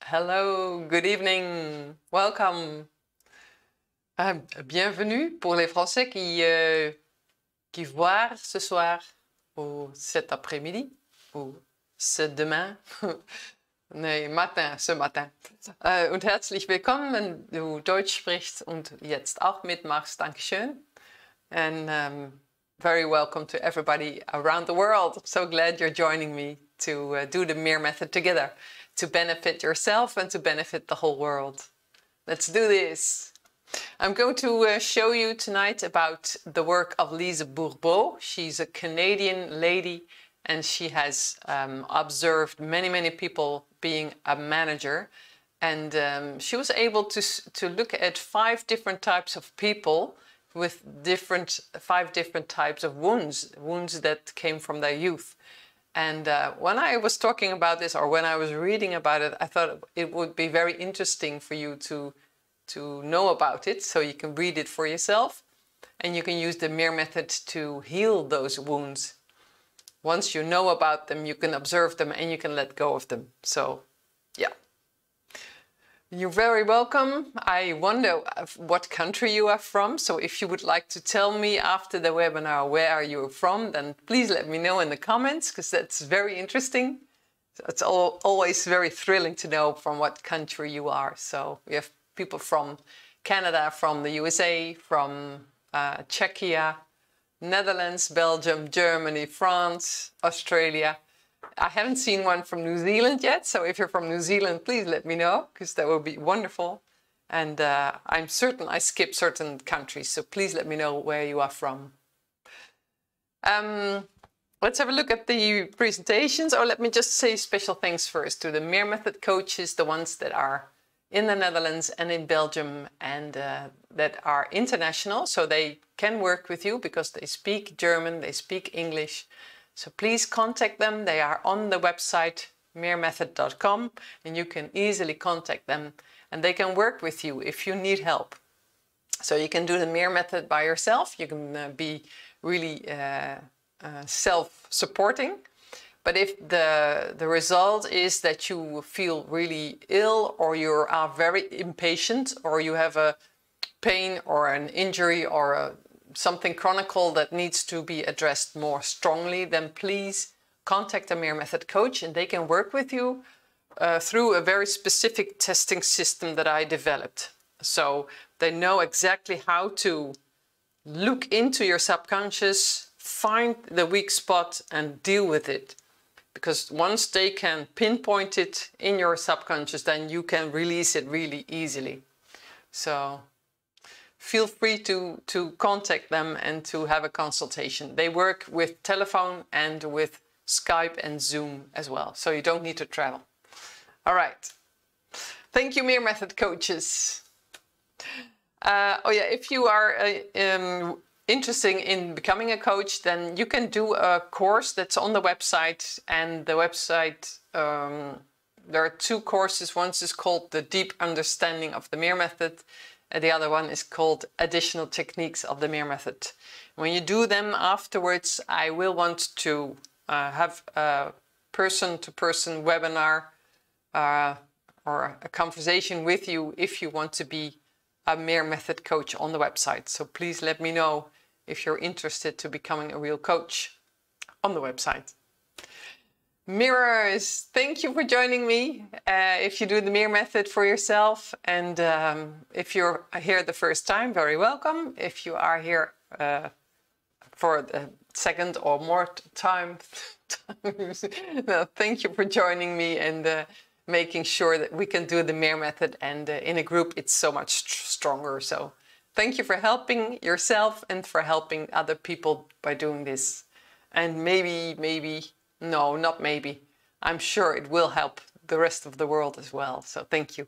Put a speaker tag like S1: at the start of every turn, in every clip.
S1: Hello, good evening, welcome. Bienvenue pour les Français qui voient ce soir ou cet après-midi ou ce demain. Nee, matin, ce matin. Und herzlich willkommen, wenn du Deutsch sprichst und jetzt auch mitmachst. Dankeschön. And very welcome to everybody around the world. I'm so glad you're joining me to do the MIR-Method together, to benefit yourself and to benefit the whole world. Let's do this. I'm going to show you tonight about the work of Lise Bourbeau. She's a Canadian lady and she has observed many people being a manager. And she was able to look at 5 different types of people with 5 different types of wounds that came from their youth. And when I was talking about this, or when I was reading about it, I thought it would be very interesting for you to know about it, so you can read it for yourself, and you can use the MIR-Method to heal those wounds. Once you know about them, you can observe them and you can let go of them. So, yeah. You're very welcome. I wonder what country you are from, so if you would like to tell me after the webinar where are you from, then please let me know in the comments, because that's very interesting. It's always very thrilling to know from what country you are. So we have people from Canada, from the USA, from Czechia, Netherlands, Belgium, Germany, France, Australia. I haven't seen one from New Zealand yet, so if you're from New Zealand, please let me know, because that would be wonderful. And I'm certain I skip certain countries, so please let me know where you are from. Let's have a look at the presentations, or let me just say special thanks first to the MIR-Method coaches, the ones that are in the Netherlands and in Belgium and that are international, so they can work with you because they speak German, they speak English. So please contact them. They are on the website MIR-Method.com, and you can easily contact them and they can work with you if you need help. So you can do the MIR-Method by yourself. You can be really self-supporting. But if the result is that you feel really ill, or you are very impatient, or you have a pain or an injury or something chronic that needs to be addressed more strongly, then please contact a MIR-Method coach and they can work with you through a very specific testing system that I developed. So they know exactly how to look into your subconscious, find the weak spot and deal with it. Because once they can pinpoint it in your subconscious, then you can release it really easily. So feel free to contact them and to have a consultation. They work with telephone and with Skype and Zoom as well, so you don't need to travel. All right. Thank you, MIR-Method coaches. Oh yeah, if you are interested in becoming a coach, then you can do a course that's on the website. And the website, there are 2 courses. One is called The Deep Understanding of the MIR-Method. The other one is called Additional Techniques of the MIR-Method. When you do them afterwards, I will want to have a person-to-person webinar or a conversation with you if you want to be a MIR-Method coach on the website. So please let me know if you're interested to becoming a real coach on the website. Mirrors, thank you for joining me. If you do the MIR-Method for yourself, and if you're here the first time, very welcome. If you are here for the second or more time, no, thank you for joining me and making sure that we can do the MIR-Method, and in a group it's so much stronger. So thank you for helping yourself and for helping other people by doing this. And maybe, no, not maybe, I'm sure it will help the rest of the world as well. So thank you.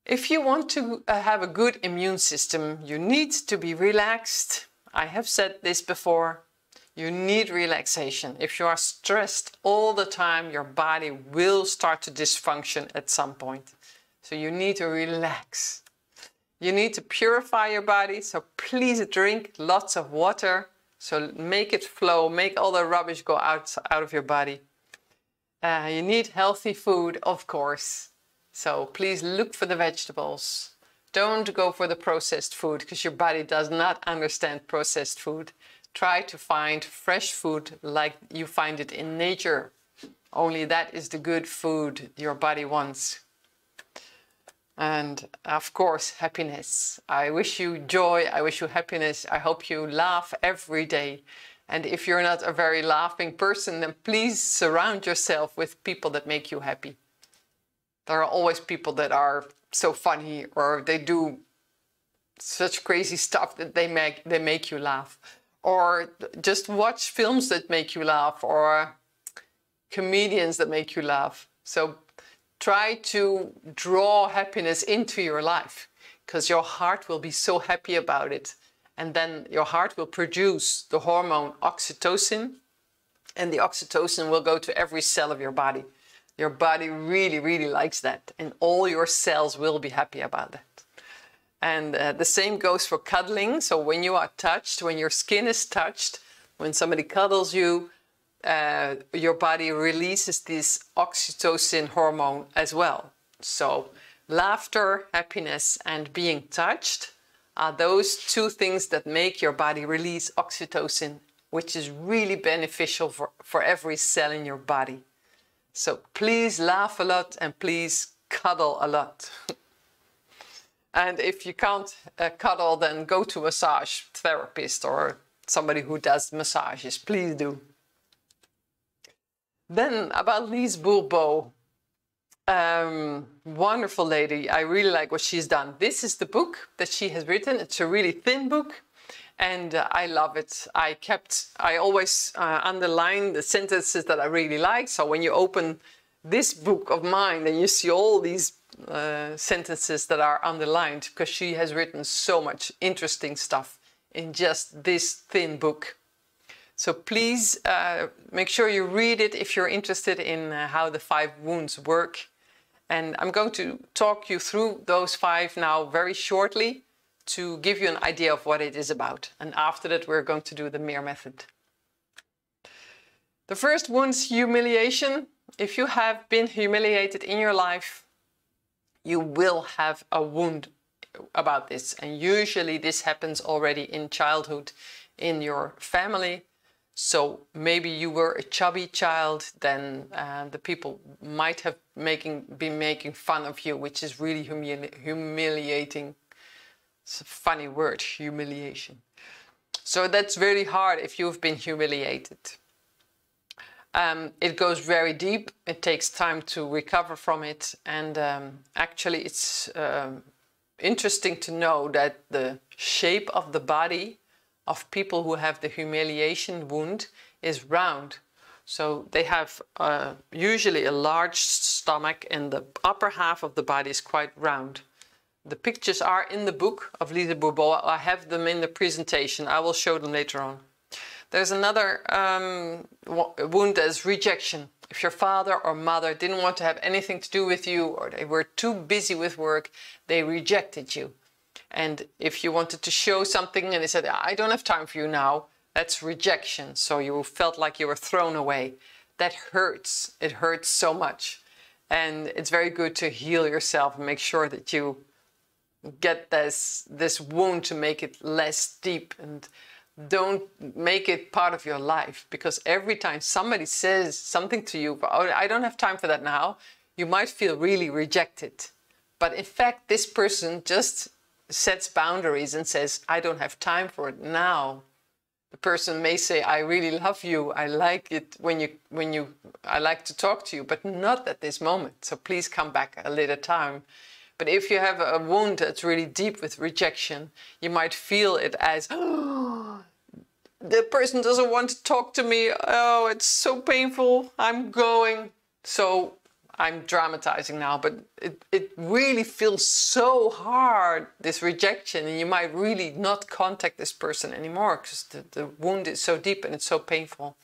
S1: If you want to have a good immune system, you need to be relaxed. I have said this before. You need relaxation. If you are stressed all the time, your body will start to dysfunction at some point. So you need to relax. You need to purify your body. So please drink lots of water. So make it flow, make all the rubbish go out of your body. You need healthy food, of course. So please look for the vegetables. Don't go for the processed food because your body does not understand processed food. Try to find fresh food like you find it in nature. Only that is the good food your body wants. And of course, happiness. I wish you joy, I wish you happiness. I hope you laugh every day. And if you're not a very laughing person, then please surround yourself with people that make you happy. There are always people that are so funny, or they do such crazy stuff that they make you laugh. Or just watch films that make you laugh, or comedians that make you laugh. So try to draw happiness into your life, because your heart will be so happy about it. And then your heart will produce the hormone oxytocin, and the oxytocin will go to every cell of your body. Your body really, really likes that, and all your cells will be happy about that. And the same goes for cuddling. So when you are touched, when your skin is touched, when somebody cuddles you, your body releases this oxytocin hormone as well. So laughter, happiness, and being touched are those two things that make your body release oxytocin, which is really beneficial for every cell in your body. So please laugh a lot and please cuddle a lot. And if you can't cuddle, then go to a massage therapist or somebody who does massages. Please do. Then about Lise Bourbeau. Wonderful lady. I really like what she's done. This is the book that she has written. It's a really thin book, and I love it. I always underline the sentences that I really like. So when you open this book of mine, then you see all these sentences that are underlined, because she has written so much interesting stuff in just this thin book. So please make sure you read it if you're interested in how the 5 wounds work. And I'm going to talk you through those 5 now very shortly to give you an idea of what it is about. And after that, we're going to do the MIR-Method. The first wound is humiliation. If you have been humiliated in your life, you will have a wound about this. And usually this happens already in childhood, in your family. So maybe you were a chubby child, then the people might have been making fun of you, which is really humiliating. It's a funny word, humiliation. So that's very hard if you've been humiliated. It goes very deep. It takes time to recover from it. And actually it's interesting to know that the shape of the body of people who have the humiliation wound is round. So they have usually a large stomach, and the upper half of the body is quite round. The pictures are in the book of Lise Bourbeau. I have them in the presentation. I will show them later on. There's another wound as rejection. If your father or mother didn't want to have anything to do with you, or they were too busy with work, they rejected you. And if you wanted to show something and they said, I don't have time for you now, that's rejection. So you felt like you were thrown away. That hurts. It hurts so much. And it's very good to heal yourself and make sure that you get this wound to make it less deep, and don't make it part of your life, because every time somebody says something to you, oh, I don't have time for that now, you might feel really rejected. But in fact, this person just sets boundaries and says, I don't have time for it now. The person may say, I really love you, I like it I like to talk to you, but not at this moment. So please come back a later time. But if you have a wound that's really deep with rejection, you might feel it as, oh, the person doesn't want to talk to me. Oh, it's so painful. I'm going. So I'm dramatizing now, but it really feels so hard, this rejection, and you might really not contact this person anymore because the wound is so deep and it's so painful.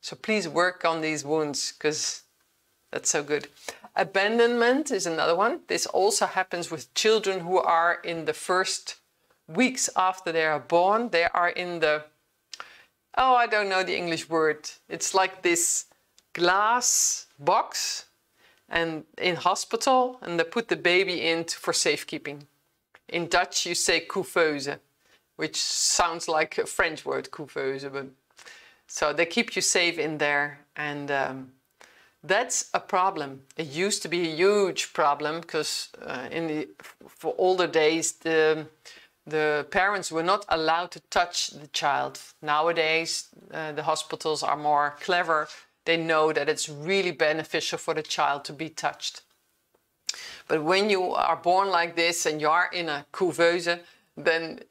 S1: So please work on these wounds, because that's so good. Abandonment is another one. This also happens with children who are in the first weeks after they are born. They are in the, oh, I don't know the English word. It's like this glass box and in hospital, and they put the baby in for safekeeping. In Dutch you say couveuse, which sounds like a French word, couveuse, but so they keep you safe in there, and that's a problem. It used to be a huge problem because for older days the parents were not allowed to touch the child. Nowadays the hospitals are more clever. They know that it's really beneficial for the child to be touched. But when you are born like this and you are in a couveuse, then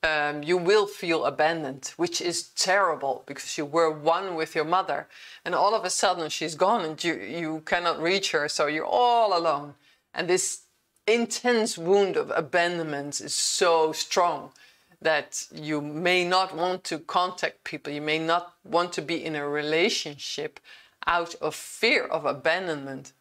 S1: you will feel abandoned, which is terrible because you were one with your mother and all of a sudden she's gone and you cannot reach her, so you're all alone. And this intense wound of abandonment is so strong that you may not want to contact people, you may not want to be in a relationship out of fear of abandonment.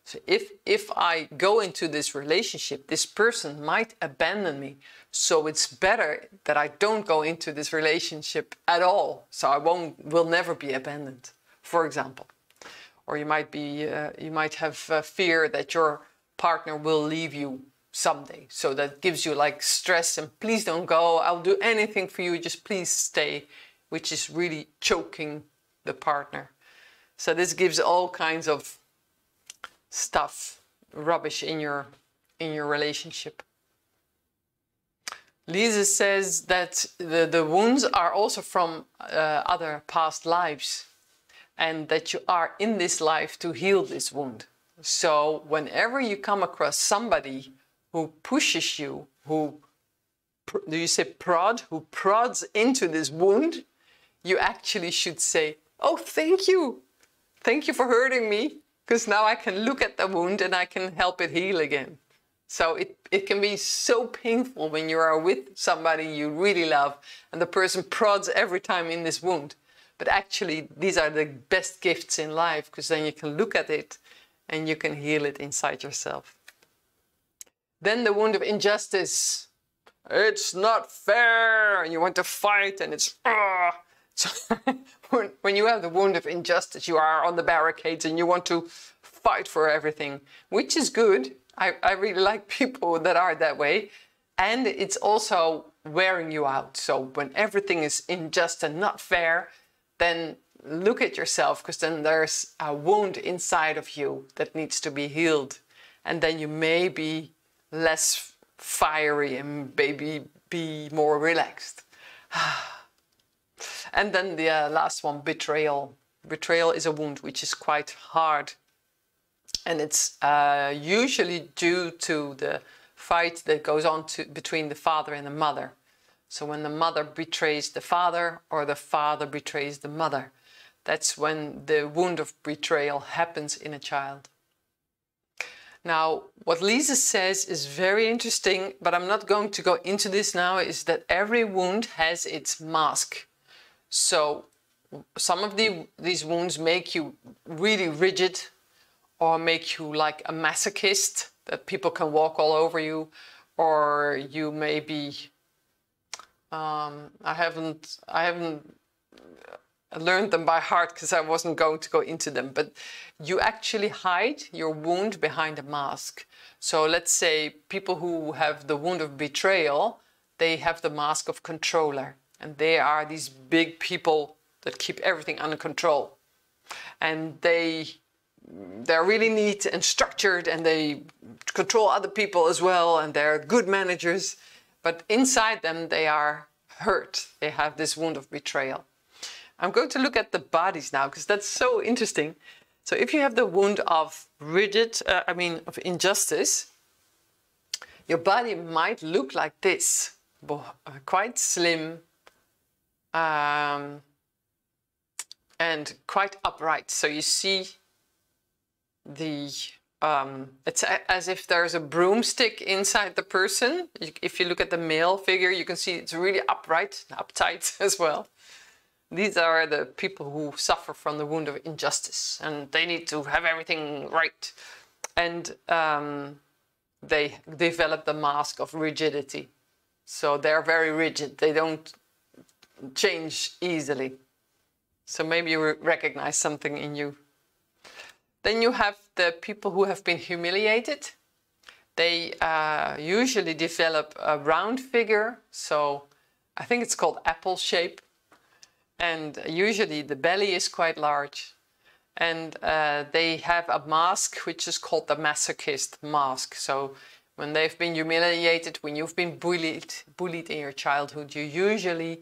S1: So if I go into this relationship, this person might abandon me. So it's better that I don't go into this relationship at all. So I will never be abandoned, for example. Or you might have fear that your partner will leave you someday. So that gives you like stress and please don't go. I'll do anything for you. Just please stay, which is really choking the partner. So this gives all kinds of stuff, rubbish in your relationship. Lisa says that the wounds are also from other past lives and that you are in this life to heal this wound. So whenever you come across somebody who pushes you, who prods into this wound, you actually should say, oh, thank you. Thank you for hurting me, because now I can look at the wound and I can help it heal again. So it can be so painful when you are with somebody you really love and the person prods every time in this wound. But actually, these are the best gifts in life, because then you can look at it and you can heal it inside yourself. Then the wound of injustice. It's not fair, and you want to fight, and it's... So when you have the wound of injustice, you are on the barricades and you want to fight for everything, which is good. I really like people that are that way. And it's also wearing you out. So when everything is unjust and not fair, then look at yourself, because then there's a wound inside of you that needs to be healed. And then you may be less fiery and maybe be more relaxed. And then the last one, betrayal. Betrayal is a wound which is quite hard. And it's usually due to the fight that goes on between the father and the mother. So when the mother betrays the father or the father betrays the mother, that's when the wound of betrayal happens in a child. Now, what Lisa says is very interesting, but I'm not going to go into this now, is that every wound has its mask. So some of these wounds make you really rigid or make you like a masochist, that people can walk all over you, or you may be, I haven't learned them by heart because I wasn't going to go into them, but you actually hide your wound behind a mask. So let's say people who have the wound of betrayal, they have the mask of controller. And they are these big people that keep everything under control. And they're really neat and structured, and they control other people as well, and they're good managers. But inside them, they are hurt. They have this wound of betrayal. I'm going to look at the bodies now, because that's so interesting. So if you have the wound of of injustice, your body might look like this, quite slim, and quite upright. So you see it's as if there's a broomstick inside the person. If you look at the male figure, you can see it's really upright, uptight as well. These are the people who suffer from the wound of injustice, and they need to have everything right. And they develop the mask of rigidity. So they're very rigid. They don't change easily. So maybe you recognize something in you. Then you have the people who have been humiliated. They usually develop a round figure, so I think it's called apple shape. And usually the belly is quite large. And they have a mask which is called the Masochist Mask. So when they've been humiliated, when you've been bullied in your childhood, you usually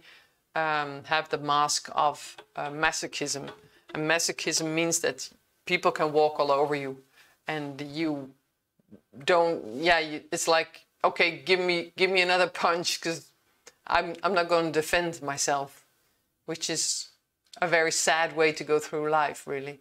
S1: have the mask of masochism. And masochism means that people can walk all over you, and you don't. Yeah, it's like, okay, give me another punch, because I'm not going to defend myself, which is a very sad way to go through life, really.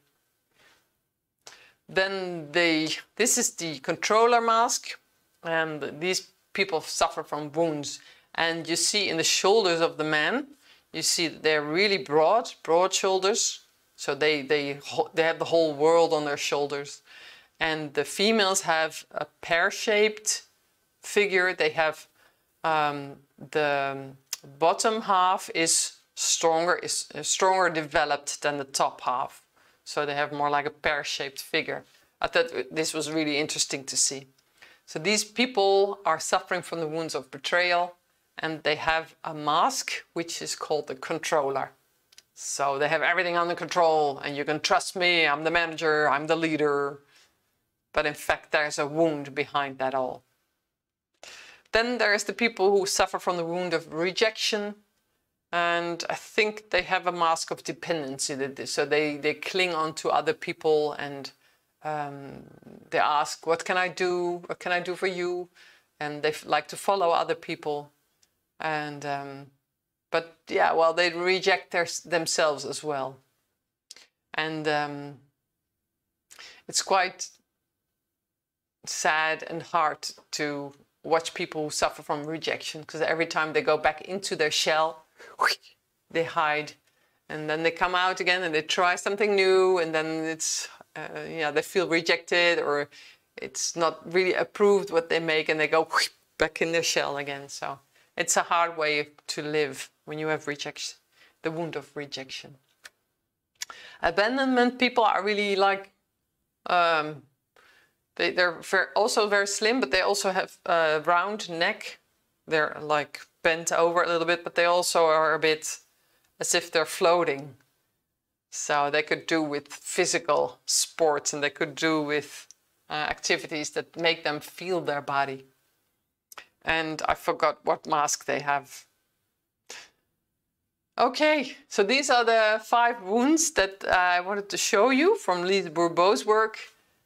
S1: Then this is the controller mask, and these people suffer from wounds. And you see in the shoulders of the man, you see that they're really broad shoulders. So they have the whole world on their shoulders. And the females have a pear-shaped figure. They have the bottom half is stronger developed than the top half. So they have more like a pear-shaped figure. I thought this was really interesting to see. So these people are suffering from the wounds of betrayal, and they have a mask which is called the controller. So they have everything under control, and you can trust me, I'm the manager, I'm the leader. But in fact, there's a wound behind that all. Then there's the people who suffer from the wound of rejection. And I think they have a mask of dependency. So they cling on to other people, and they ask, what can I do? What can I do for you? And they like to follow other people. And but yeah, well, they reject themselves as well. And it's quite sad and hard to watch people who suffer from rejection, because every time they go back into their shell, they hide, and then they come out again and they try something new, and then it's yeah, they feel rejected, or it's not really approved what they make, and they go back in their shell again. So it's a hard way to live when you have rejection, the wound of rejection. Abandonment people are really like they're also very slim, but they also have a round neck. They're like bent over a little bit, but they also are a bit as if they're floating. So they could do with physical sports, and they could do with activities that make them feel their body. And I forgot what mask they have. Okay, so these are the 5 wounds that I wanted to show you from Lise Bourbeau's work.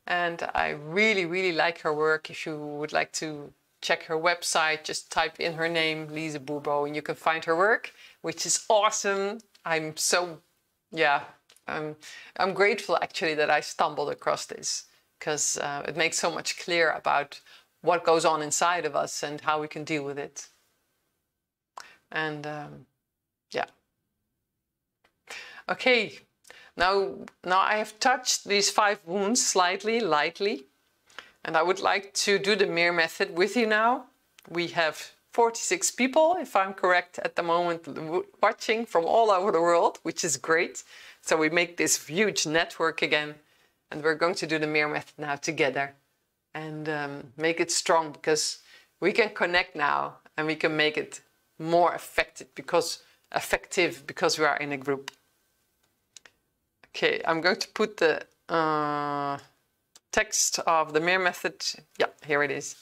S1: And I really, really like her work. If you would like to check her website, just type in her name, Lise Bourbeau, and you can find her work, which is awesome. I'm so, yeah, I'm grateful actually that I stumbled across this, because it makes so much clear about what goes on inside of us and how we can deal with it. And yeah. Okay. Now I have touched these 5 wounds slightly, lightly, and I would like to do the MIR method with you now. We have 46 people, if I'm correct, at the moment watching from all over the world, which is great. So we make this huge network again, and we're going to do the MIR method now together and make it strong, because we can connect now and we can make it more effective because we are in a group. Okay, I'm going to put the text of the MIR method. Yeah, here it is.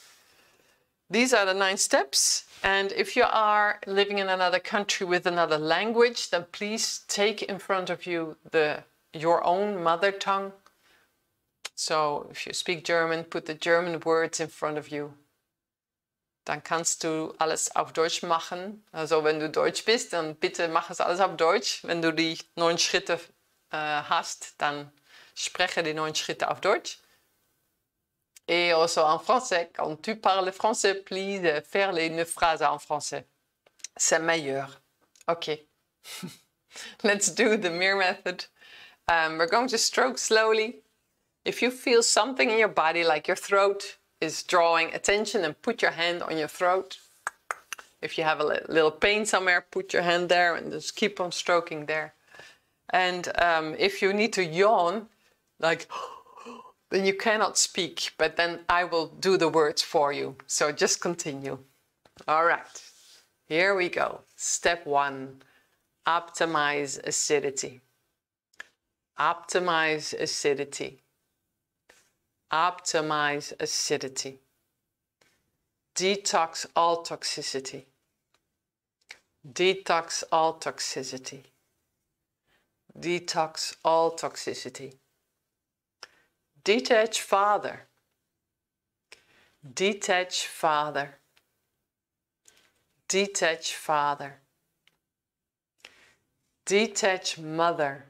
S1: These are the 9 steps. And if you are living in another country with another language, then please take in front of you your own mother tongue. So if you speak German, put the German words in front of you. Dann kannst du alles auf Deutsch machen. Also wenn du Deutsch bist, dann bitte mach es alles auf Deutsch. Wenn du die 9 Schritte hast, dann spreche die 9 Schritte auf Deutsch. Et also en français, quand tu parles français, please faire les 9 phrases en français. C'est meilleur. Okay. Let's do the MIR method. We're going to stroke slowly. If you feel something in your body, like your throat is drawing attention, and put your hand on your throat. If you have a little pain somewhere, put your hand there and just keep on stroking there. And if you need to yawn, like, then you cannot speak, but then I will do the words for you. So just continue. All right, here we go. Step 1, optimize acidity. Optimize acidity. Optimize acidity. Detox all toxicity. Detox all toxicity. Detox all toxicity. Detach father. Detach father. Detach father. Detach mother.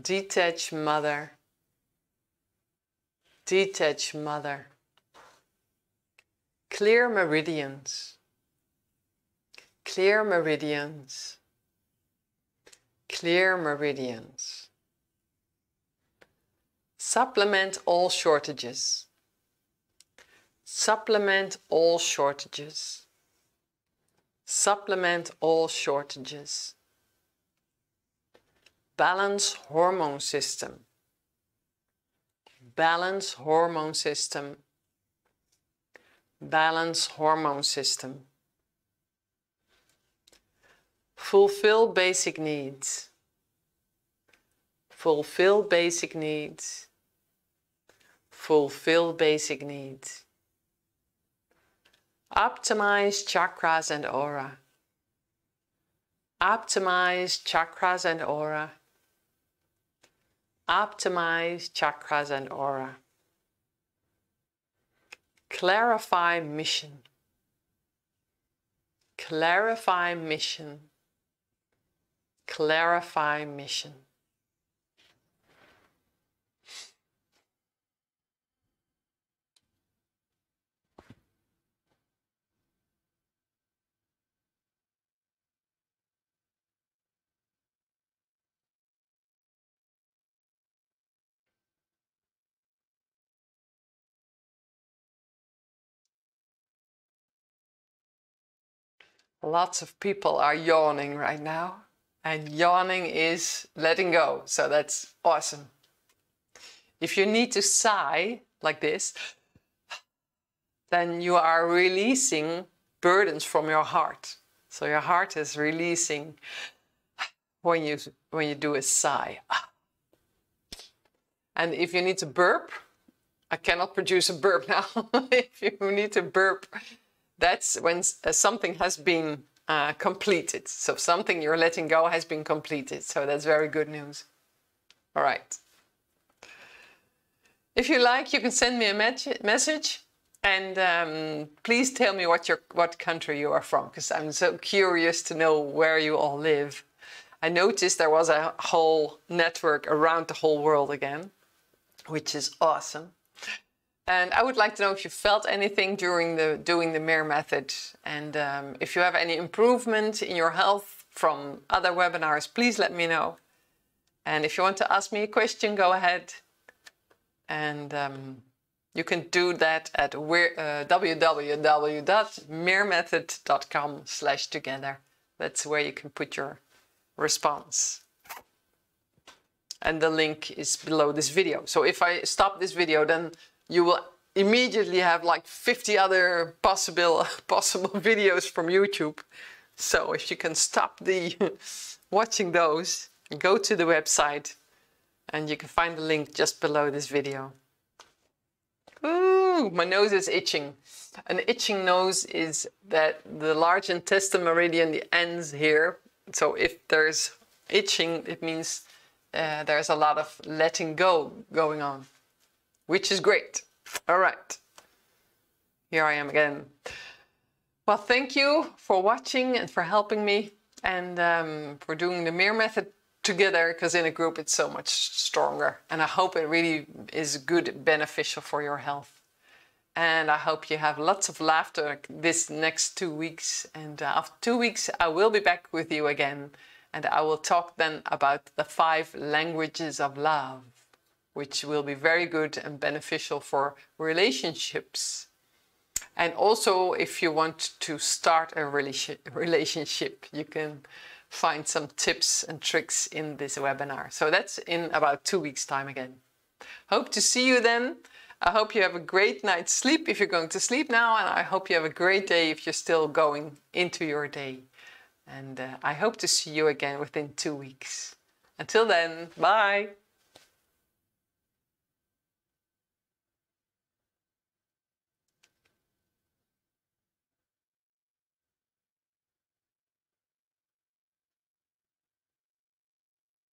S1: Detach mother. Detach mother. Clear meridians. Clear meridians. Clear meridians. Supplement all shortages. Supplement all shortages. Supplement all shortages. Balance hormone system. Balance hormone system. Balance hormone system. Fulfill basic needs. Fulfill basic needs. Fulfill basic needs. Optimize chakras and aura. Optimize chakras and aura. Optimize chakras and aura. Clarify mission. Clarify mission. Clarify mission. Lots of people are yawning right now, and yawning is letting go, so that's awesome. If you need to sigh like this, then you are releasing burdens from your heart. So your heart is releasing when you do a sigh. And if you need to burp, I cannot produce a burp now. If you need to burp, that's when something has been completed. So something you're letting go has been completed. So that's very good news. All right. If you like, you can send me a message, and please tell me what country you are from, because I'm so curious to know where you all live. I noticed there was a whole network around the whole world again, which is awesome. And I would like to know if you felt anything during doing the MIR-Method, and if you have any improvement in your health from other webinars, please let me know. And if you want to ask me a question, go ahead. And you can do that at www.mir-method.com/together. That's where you can put your response. And the link is below this video. So if I stop this video, then you will immediately have like 50 other possible videos from YouTube. So if you can stop watching those, go to the website, and you can find the link just below this video. Ooh, my nose is itching. An itching nose is that the large intestine meridian ends here. So if there's itching, it means there's a lot of letting go going on, which is great. All right. Here I am again. Well, thank you for watching and for helping me, and for doing the MIR-Method together, because in a group it's so much stronger, and I hope it really is good, beneficial for your health. And I hope you have lots of laughter this next 2 weeks, and after 2 weeks I will be back with you again, and I will talk then about the 5 languages of love, which will be very good and beneficial for relationships. And also, if you want to start a relationship, you can find some tips and tricks in this webinar. So that's in about 2 weeks' time again. Hope to see you then. I hope you have a great night's sleep if you're going to sleep now, and I hope you have a great day if you're still going into your day. And I hope to see you again within 2 weeks. Until then, bye!